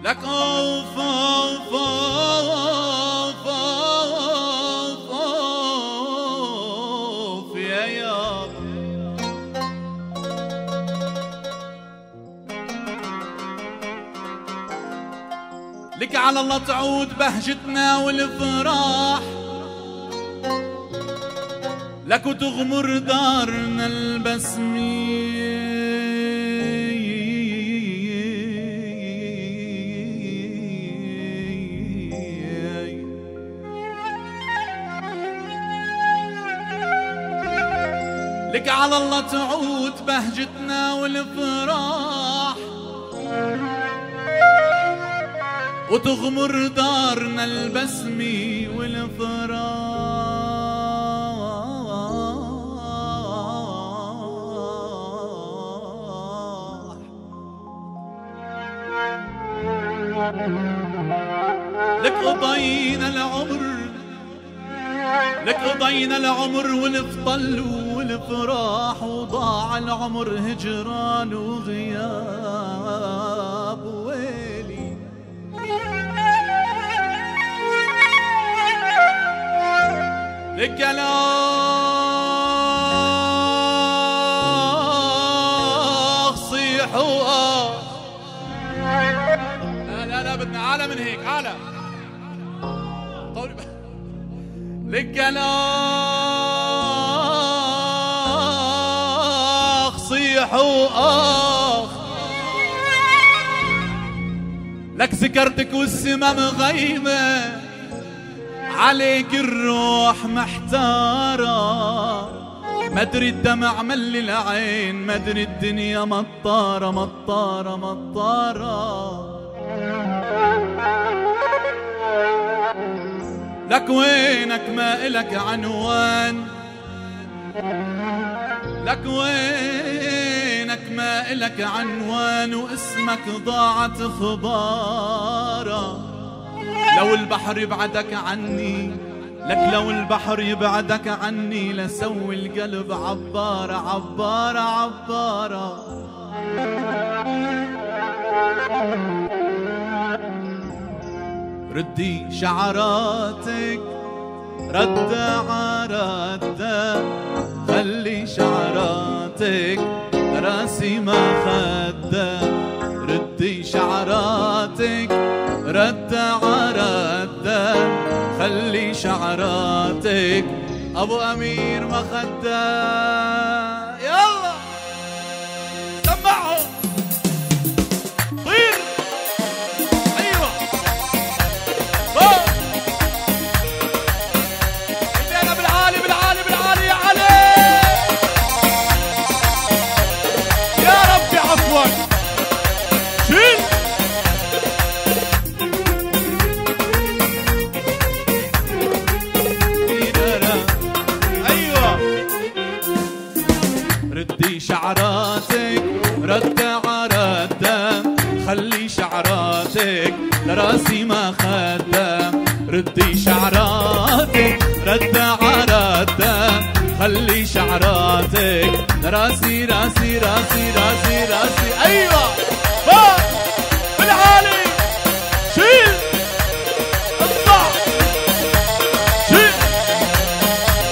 لك اوف اوف اوف اوف اوف يا يابا. لك على الله تعود بهجتنا والفراح، لك وتغمر دارنا البسمية. لك على الله تعود بهجتنا والفراح، وتغمر دارنا البسمة والفراح. لك قضينا العمر، لك قضينا العمر والفضل والفراح، وضاع العمر هجران وغياب ويلي. لك الاخ صيح واخ. لا بدنا عالم من هيك عالم. لك الاخ صيح واخ، لك سكرتك والسما مغيمة، عليك الروح محتارة، مدري الدمع مل العين، مدري الدنيا مطارة مطارة مطارة. لك وينك ما إلك عنوان، لك وينك ما إلك عنوان، واسمك ضاعت خبارة. لو البحر يبعدك عني، لك لو البحر يبعدك عني، لسوي القلب عبارة عبارة عبارة. ردي شعراتك ردة عردة، خلي شعراتك راسي ما خدة. ردي شعراتك ردة عردة، خلي شعراتك ابو امير ما خدة. يلا سمعهم طير. ايوه ايدينا بالعالي بالعالي بالعالي يا علي. يا ربي عفوك شيل. ردي شعراتك ردة عردة، خلي شعراتك لراسي ما خدة. ردي شعراتك ردة عردة، خلي شعراتك لراسي راسي راسي راسي راسي. ايوه فوق بالعالي شيل اطلع شيل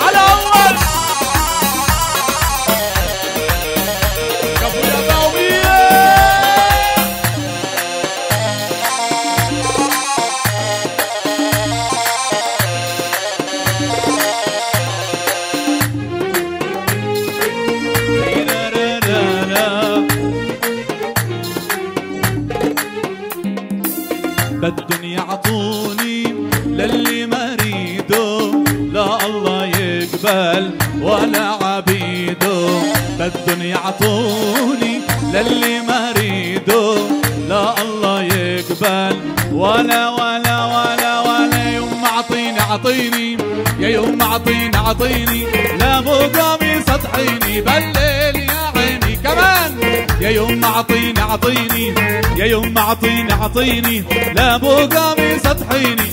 على اول. بدن يعطوني للي مريده، لا الله يقبل ولا عبيده. بدن يعطوني للي مريده، لا الله يقبل ولا ولا ولا ولا. يوم اعطيني اعطيني يا يوم اعطيني اعطيني، لا مو قامي سطحيني بالليل يا عيني كمان. يا يوم اعطيني اعطيني يا يوم اعطيني اعطيني، لا مو قامي سطحيني.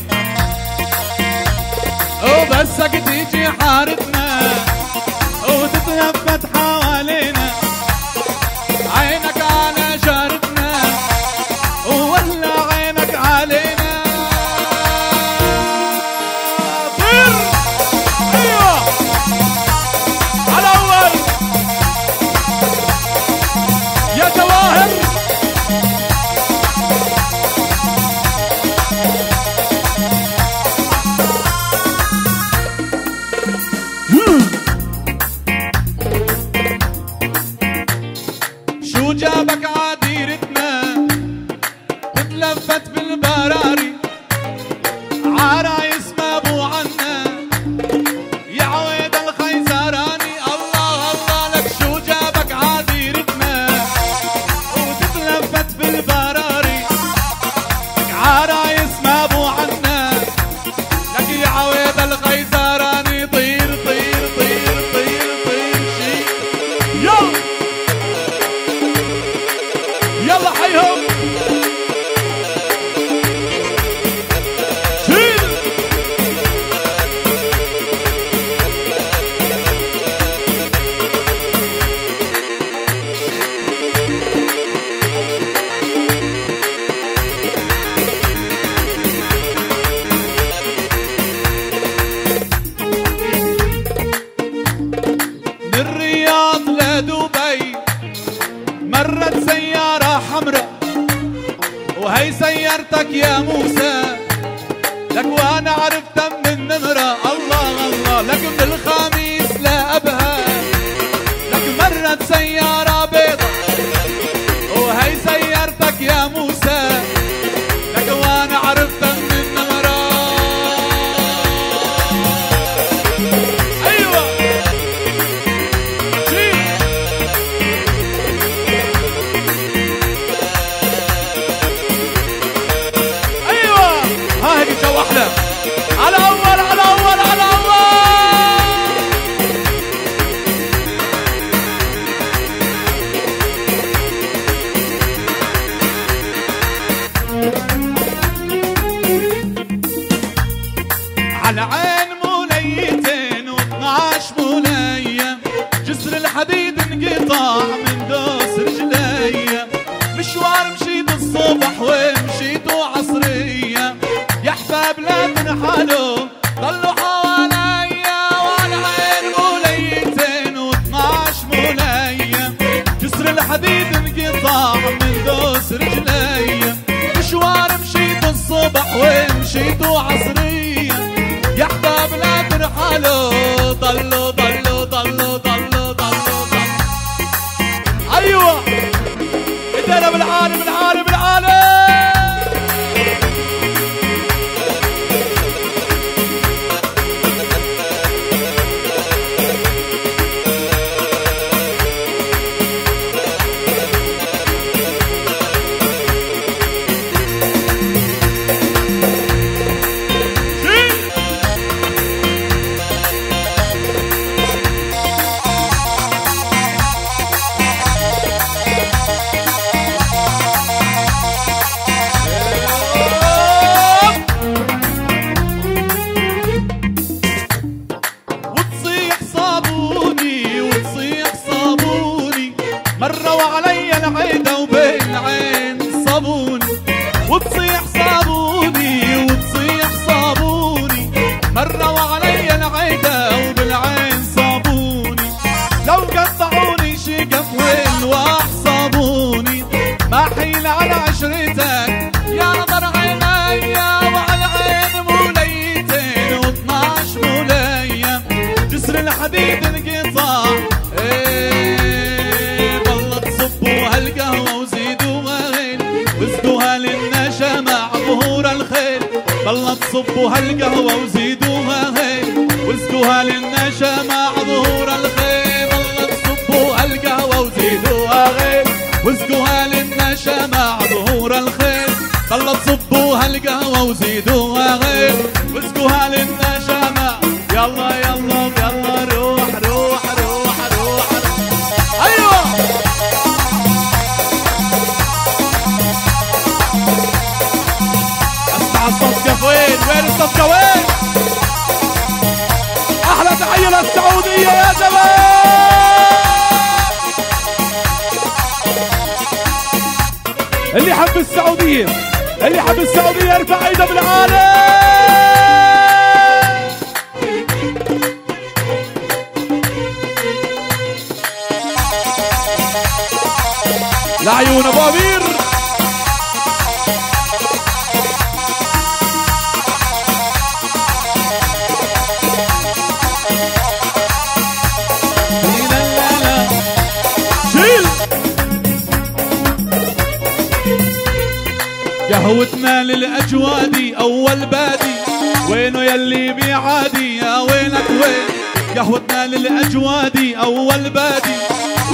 وبسك تيجي حارتنا وتتلفت حوالينا، عينك على جارتنا ولا عين عليهم. شيل من الرياض لدبي مرت سيارة حمراء، وهي سيارتك يا موسى، لك وانا عرفتها من النمرة. الله الله، لك من الخميس لأبها، لك مرت سيارة بيضة، وهي سيارتك يا موسى، لك وانا عرفتها من النمرة. ايوه واحدة على أول على أول على أول. على عين موليتين و12 مولية، جسر الحديد انقطع من دوس رجليا، مشوار مشيت الصبح ومشيتوا عصرية، يا احباب لا تنحلوا ضلوا حواليا. وعلى عين موليتين و12 مولية، جسر الحديد انقطع من دوس رجليا، مشوار مشيت الصبح ومشيتوا عصرية، يا احباب لا تنحلوا ضلوا ضلوا ضلوا ضلوا ضلوا. ايوه ايدينا بالعالم العالم العالم. مروا علي العيدة وبالعين صابوني، وتصيح صابوني وتصيح صابوني، مروا علي العيدة وبالعين صابوني، لو قطعوني شي قفوين واحصابوني، ما حيل على عشرتك يا نظر عيني. وعلى عين موليتين و12 مولية، جسر الحديد انقطع. هالقهوة وزيدوها غيل، واسقوها للنشا مع ظهور الخيل. بالله تصبوا هالقهوة وزيدوها غيل، واسقوها للنشا مع ظهور الخيل. بالله تصبوا هالقهوة وزيدوها غيل، واسقوها للنشا مع ظهور الخيل. بالله تصبوا هالقهوة وزيدوها غيل، واسقوها للنشا مع. يلا يلا يلا روح روح روح روح. ايوه الصفقة وين الصفقة وين؟ أحلى تحية للسعودية يا جماعة. اللي حب السعودية، اللي حب السعودية يرفع ايده بالعالم. لعيون ابو امير. قهوتنا للأجوادي أول بادي، وينه يلي بيعادي يا وينك وين؟ قهوتنا للأجوادي أول بادي،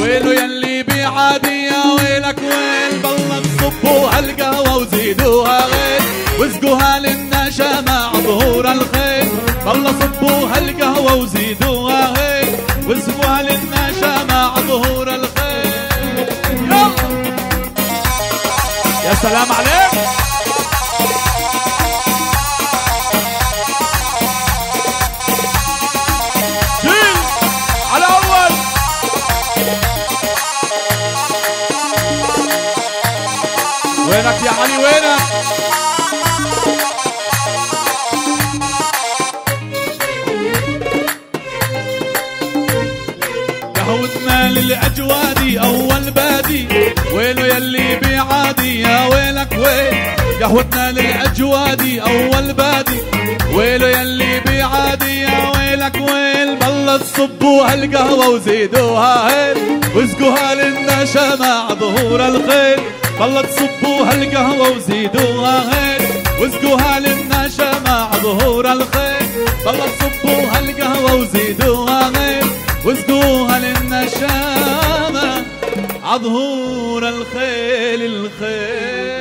وينه يلي بيعادي يا وينك وين؟ بالله تصبوا هالقهوة وزيدوها غير، واسقوها للنشا مع ظهور الخيل. بالله صبوا هالقهوة وزيدوها غير، واسقوها للنشا مع ظهور الخيل. يلا يا سلام عليك. شيل على اول. وينك يا علي وينك؟ قهوتنا للأجوادي أول بادي، ويله يلي بيعادي يا ويلك ويل. قهوتنا للأجوادي أول بادي، ويله يلي بيعادي يا ويلك ويل. بالله تصبوا هالقهوة وزيدوها هيل، واسقوها للنشا مع ظهور الخيل. بالله تصبوا هالقهوة وزيدوها هيل، واسقوها للنشا مع ظهور الخيل. بالله تصبوا هالقهوة وزيدوها هيل، واسقوها للنشامة عظهور الخيل الخيل.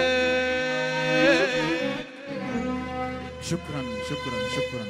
شكرا شكرا شكرا.